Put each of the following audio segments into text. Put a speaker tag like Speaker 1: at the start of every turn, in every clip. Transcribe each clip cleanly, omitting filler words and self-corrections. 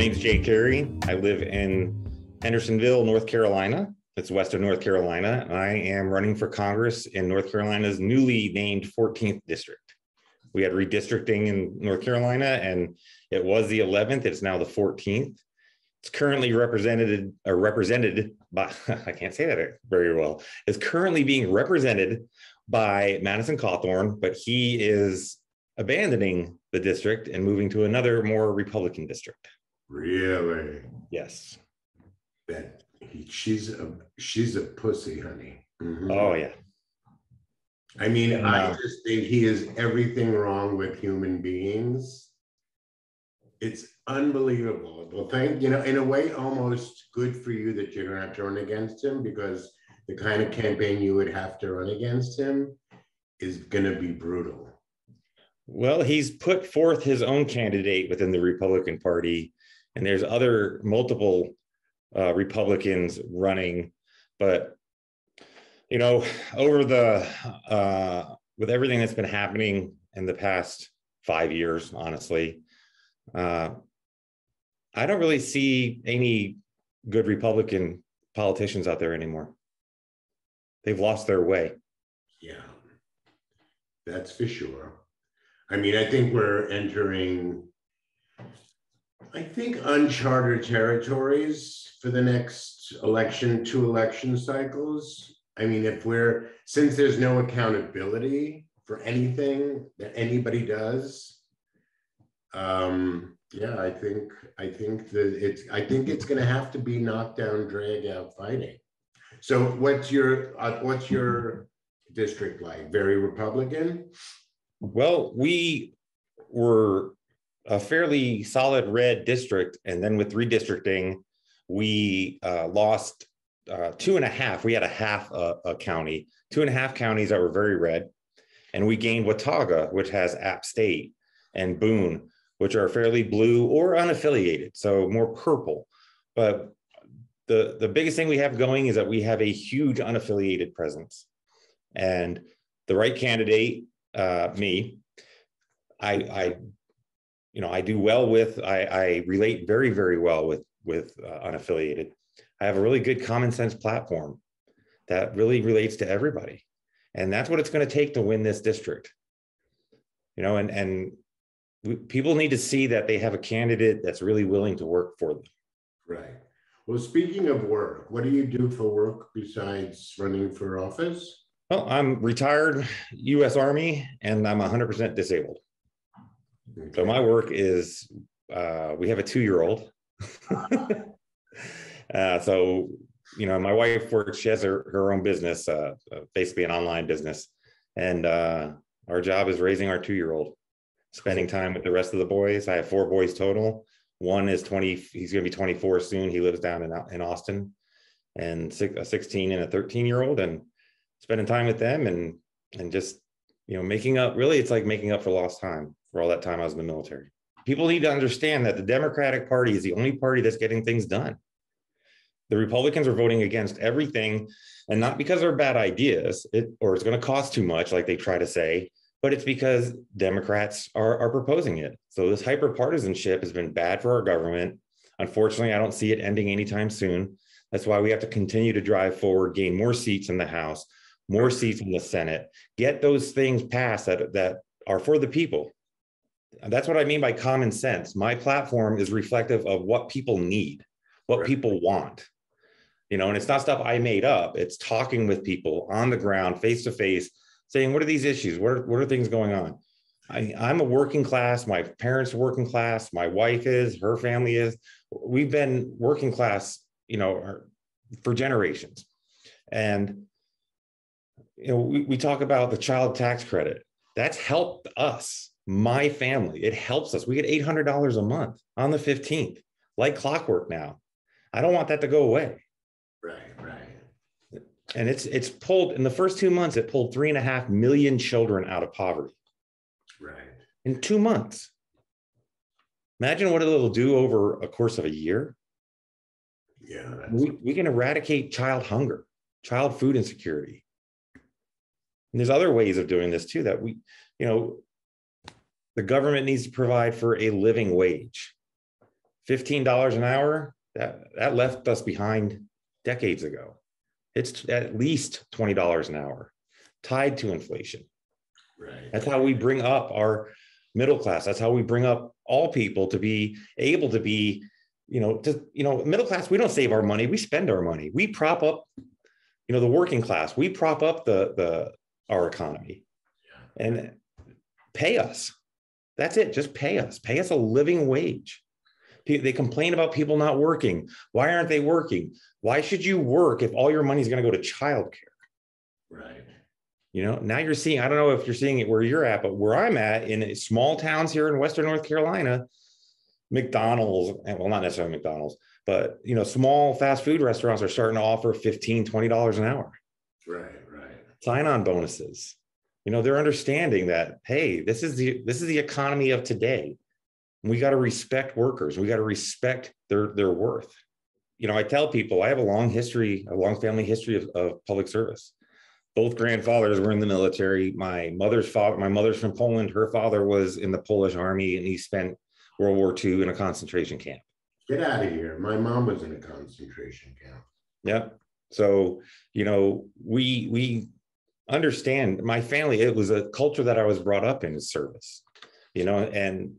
Speaker 1: name's Carey. I live in Hendersonville, North Carolina. It's west of North Carolina. I am running for Congress in North Carolina's newly named 14th district. We had redistricting in North Carolina, and it was the 11th. It's now the 14th. It's currently represented by, I can't say that very well. It's currently being represented by Madison Cawthorn, but he is abandoning the district and moving to another more Republican district.
Speaker 2: Really?
Speaker 1: Yes.
Speaker 2: She's a pussy, honey. Mm-hmm.
Speaker 1: Oh yeah.
Speaker 2: I mean, I just think he is everything wrong with human beings. It's unbelievable. Well, in a way, almost good for you that you're gonna have to run against him, because the kind of campaign you would have to run against him is gonna be brutal.
Speaker 1: Well, he's put forth his own candidate within the Republican Party, and there's multiple Republicans running, but over with everything that's been happening in the past 5 years, honestly, I don't really see any good Republican politicians out there anymore. They've lost their way.
Speaker 2: Yeah, that's for sure. I mean, I think we're entering, uncharted territories for the next two election cycles. I mean, since there's no accountability for anything that anybody does, I think it's going to have to be knockdown, drag out fighting. So, what's your district like? Very Republican?
Speaker 1: Well, we were a fairly solid red district, and then with redistricting, we lost 2.5. We had a half a county, 2.5 counties that were very red, and we gained Watauga, which has App State, and Boone, which are fairly blue or unaffiliated, so more purple. But the biggest thing we have going is that we have a huge unaffiliated presence, and the right candidate, me, I do well with. I relate very, very well with unaffiliated. I have a really good common sense platform that really relates to everybody, and that's what it's going to take to win this district. People need to see that they have a candidate that's really willing to work for them.
Speaker 2: Right. Well, speaking of work, what do you do for work besides running for office?
Speaker 1: Well, I'm retired U.S. Army, and I'm 100% disabled. Okay. So my work is, we have a 2-year-old. So, my wife works, she has her own business, basically an online business. And our job is raising our 2-year-old, spending time with the rest of the boys. I have 4 boys total. One is 20, he's going to be 24 soon. He lives down in Austin, and a 16 and a 13-year-old, and spending time with them and just, making up, really, it's like making up for lost time for all that time I was in the military. People need to understand that the Democratic Party is the only party that's getting things done. The Republicans are voting against everything, and not because they're bad ideas or it's going to cost too much, like they try to say, but it's because Democrats are proposing it. So this hyperpartisanship has been bad for our government. Unfortunately, I don't see it ending anytime soon. That's why we have to continue to drive forward, gain more seats in the House, more seats in the Senate, get those things passed that are for the people. And that's what I mean by common sense. My platform is reflective of what people need, what people want. And it's not stuff I made up. It's talking with people on the ground, face to face, saying, what are these issues? What are things going on? I'm a working class. My parents are working class. My wife is, her family is. We've been working class, for generations. And, we talk about the child tax credit. That's helped us, my family. It helps us. We get $800 a month on the 15th, like clockwork now. I don't want that to go away.
Speaker 2: Right.
Speaker 1: And it's pulled, in the first 2 months, it pulled 3.5 million children out of poverty.
Speaker 2: Right.
Speaker 1: In 2 months. Imagine what it'll do over a course of a year.
Speaker 2: Yeah.
Speaker 1: We can eradicate child hunger, child food insecurity. And there's other ways of doing this too, that the government needs to provide for a living wage. $15 an hour, that left us behind decades ago. It's at least $20 an hour, tied to inflation.
Speaker 2: Right.
Speaker 1: That's how we bring up our middle class. That's how we bring up all people to be able to be, middle class. We don't save our money. We spend our money. We prop up, the working class. We prop up our economy, and pay us. That's it. Just pay us. Pay us a living wage. They complain about people not working. Why aren't they working? Why should you work if all your money is going to go to childcare?
Speaker 2: Right.
Speaker 1: Now you're seeing, I don't know if you're seeing it where you're at, but where I'm at in small towns here in Western North Carolina, McDonald's, well, not necessarily McDonald's, but, small fast food restaurants are starting to offer $15, $20 an hour.
Speaker 2: Right.
Speaker 1: Sign-on bonuses. They're understanding that, hey, this is the economy of today. We got to respect workers. We got to respect their worth. I tell people I have a long family history of public service. Both grandfathers were in the military. My mother's from Poland. Her father was in the Polish army, and he spent World War II in a concentration camp.
Speaker 2: Get out of here. My mom was in a concentration camp.
Speaker 1: Yeah. So, we understand, my family, it was a culture that I was brought up in, is service, and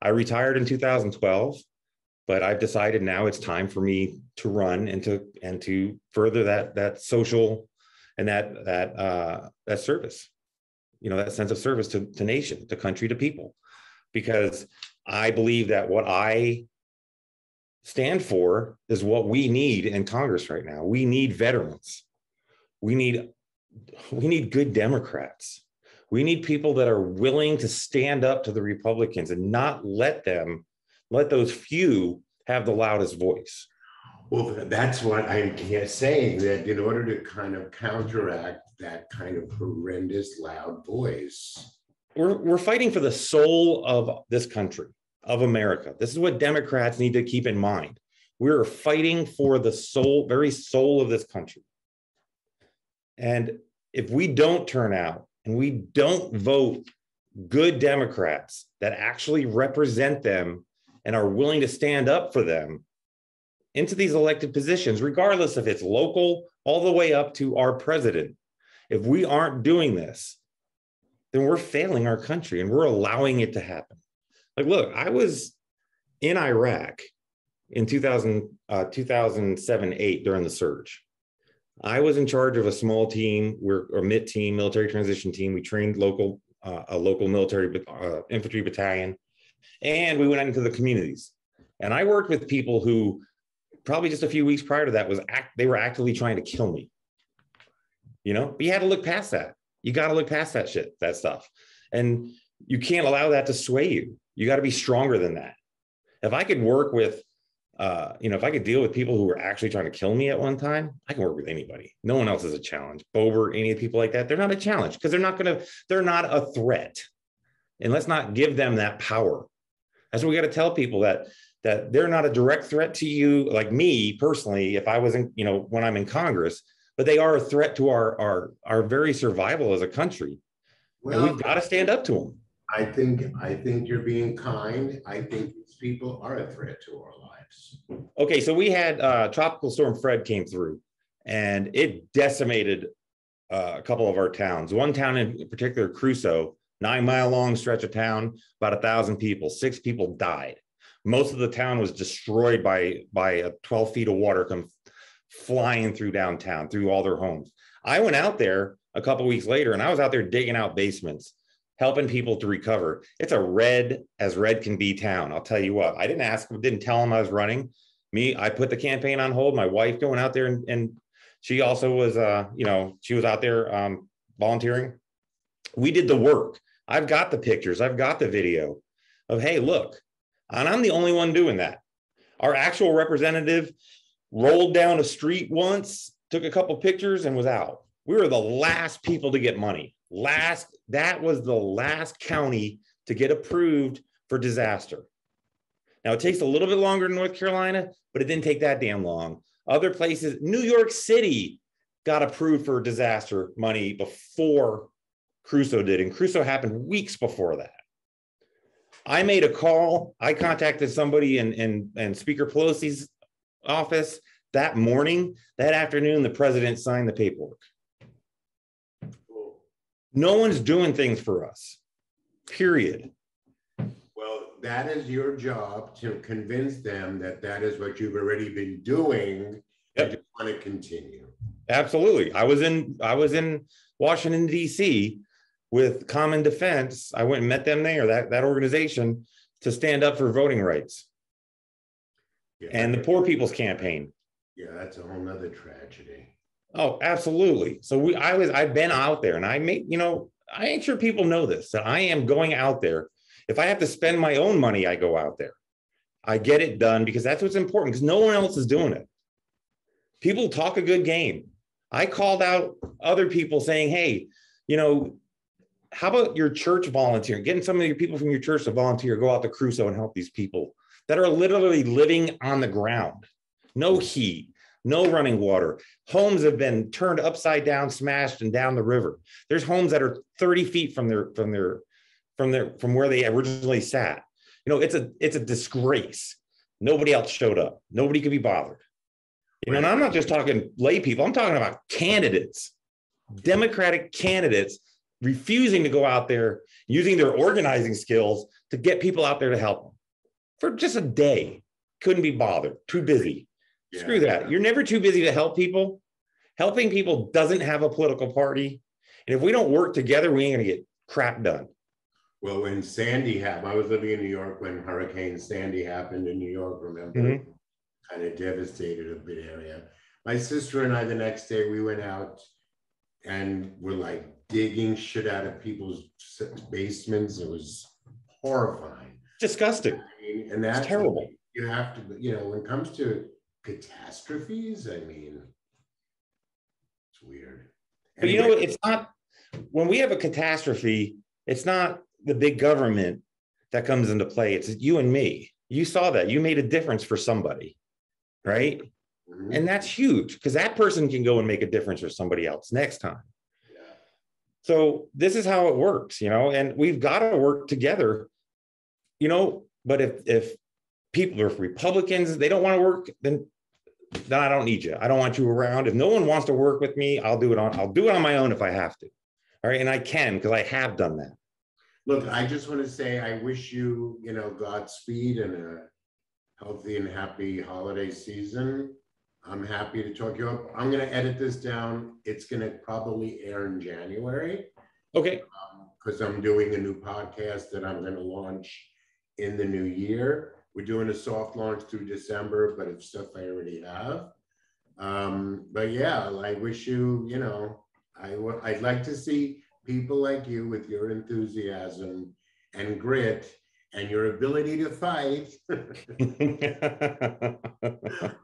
Speaker 1: I retired in 2012, but I've decided now it's time for me to run and to further that social and that service, that sense of service to nation, to country, to people, because I believe that what I stand for is what we need in Congress right now. We need veterans. We need good Democrats. We need people that are willing to stand up to the Republicans and not let those few have the loudest voice.
Speaker 2: Well, that's what I'm saying, that in order to kind of counteract that kind of horrendous loud voice,
Speaker 1: we're fighting for the soul of this country, of America. This is what Democrats need to keep in mind. We're fighting for the very soul of this country. And if we don't turn out and we don't vote good Democrats that actually represent them and are willing to stand up for them into these elected positions, regardless if it's local, all the way up to our president, if we aren't doing this, then we're failing our country and we're allowing it to happen. Like, look, I was in Iraq in 2007-8 during the surge. I was in charge of a small team, a MIT team, military transition team. We trained a local military infantry battalion, and we went into the communities. And I worked with people who probably just a few weeks prior to that they were actively trying to kill me. But you had to look past that. You got to look past that stuff. And you can't allow that to sway you. You got to be stronger than that. If I could work with, if I could deal with people who were actually trying to kill me at one time, I can work with anybody. No one else is a challenge. Bober, any of the people like that, they're not a challenge because they're not a threat. And let's not give them that power. That's what we got to tell people, that they're not a direct threat to you, like me personally, if I wasn't, when I'm in Congress, but they are a threat to our very survival as a country. Well, and we've got to stand up to them.
Speaker 2: I think you're being kind. I think these people are a threat to our lives.
Speaker 1: Okay, so we had Tropical Storm Fred came through, and it decimated a couple of our towns. One town in particular, Crusoe, 9-mile long stretch of town, about 1,000 people. 6 people died. Most of the town was destroyed by 12 feet of water come flying through downtown, through all their homes. I went out there a couple weeks later, and I was out there digging out basements, helping people to recover. It's a red as red can be town. I'll tell you what, I didn't tell them I was running. I put the campaign on hold. My wife going out there, and she also was, she was out there volunteering. We did the work. I've got the pictures. I've got the video of, hey, look, and I'm the only one doing that. Our actual representative rolled down a street once, took a couple pictures, and was out. We were the last people to get money. That was the last county to get approved for disaster. Now, it takes a little bit longer in North Carolina, but it didn't take that damn long. Other places, New York City got approved for disaster money before Crusoe did, and Crusoe happened weeks before that. I made a call. I contacted somebody in Speaker Pelosi's office that morning. That afternoon, the president signed the paperwork. No one's doing things for us, period.
Speaker 2: Well, that is your job to convince them that that is what you've already been doing.
Speaker 1: Yep.
Speaker 2: And just want to continue.
Speaker 1: Absolutely. I was in Washington, D.C. with Common Defense. I went and met them there, that organization, to stand up for voting rights. Yeah, and the Poor People's Campaign.
Speaker 2: Yeah, that's a whole nother tragedy.
Speaker 1: Oh, absolutely. So I've been out there, and I make sure people know this, that I am going out there. If I have to spend my own money, I go out there. I get it done because that's what's important, because no one else is doing it. People talk a good game. I called out other people saying, hey, how about your church volunteering, getting some of your people from your church to volunteer, go out to Crusoe and help these people that are literally living on the ground. No heat, no running water. Homes have been turned upside down, smashed, and down the river. There's homes that are 30 feet from where they originally sat. It's a disgrace. Nobody else showed up. Nobody could be bothered. And I'm not just talking lay people. I'm talking about candidates, Democratic candidates, refusing to go out there, using their organizing skills to get people out there to help them for just a day. Couldn't be bothered. Too busy. Yeah. Screw that. You're never too busy to help people. Helping people doesn't have a political party. And if we don't work together, we ain't going to get crap done.
Speaker 2: Well, when Sandy happened, I was living in New York when Hurricane Sandy happened in New York, remember? Mm-hmm. Kind of devastated a bit area. My sister and I, the next day, we went out and we're like digging shit out of people's basements. It was horrifying.
Speaker 1: Disgusting.
Speaker 2: And that's
Speaker 1: terrible.
Speaker 2: You have to, when it comes to catastrophes, it's weird.
Speaker 1: But it's not, when we have a catastrophe, it's not the big government that comes into play. It's you and me. You saw that. You made a difference for somebody, right? Mm-hmm. And that's huge, because that person can go and make a difference for somebody else next time. Yeah. So this is how it works, and we've got to work together, but if Republicans, they don't want to work, then I don't need you. I don't want you around. If no one wants to work with me, I'll do it on my own if I have to. All right. And I can, because I have done that.
Speaker 2: Look, I just want to say, I wish you, Godspeed and a healthy and happy holiday season. I'm happy to talk you up. I'm going to edit this down. It's going to probably air in January.
Speaker 1: Okay.
Speaker 2: Because I'm doing a new podcast that I'm going to launch in the new year. We're doing a soft launch through December, but it's stuff I already have. But yeah, I wish you, I'd like to see people like you with your enthusiasm and grit and your ability to fight.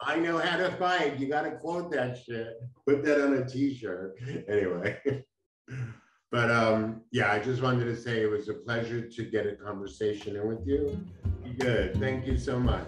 Speaker 2: I know how to fight. You got to quote that shit. Put that on a t-shirt. Anyway. But yeah, I just wanted to say it was a pleasure to get a conversation in with you. Good. Thank you so much.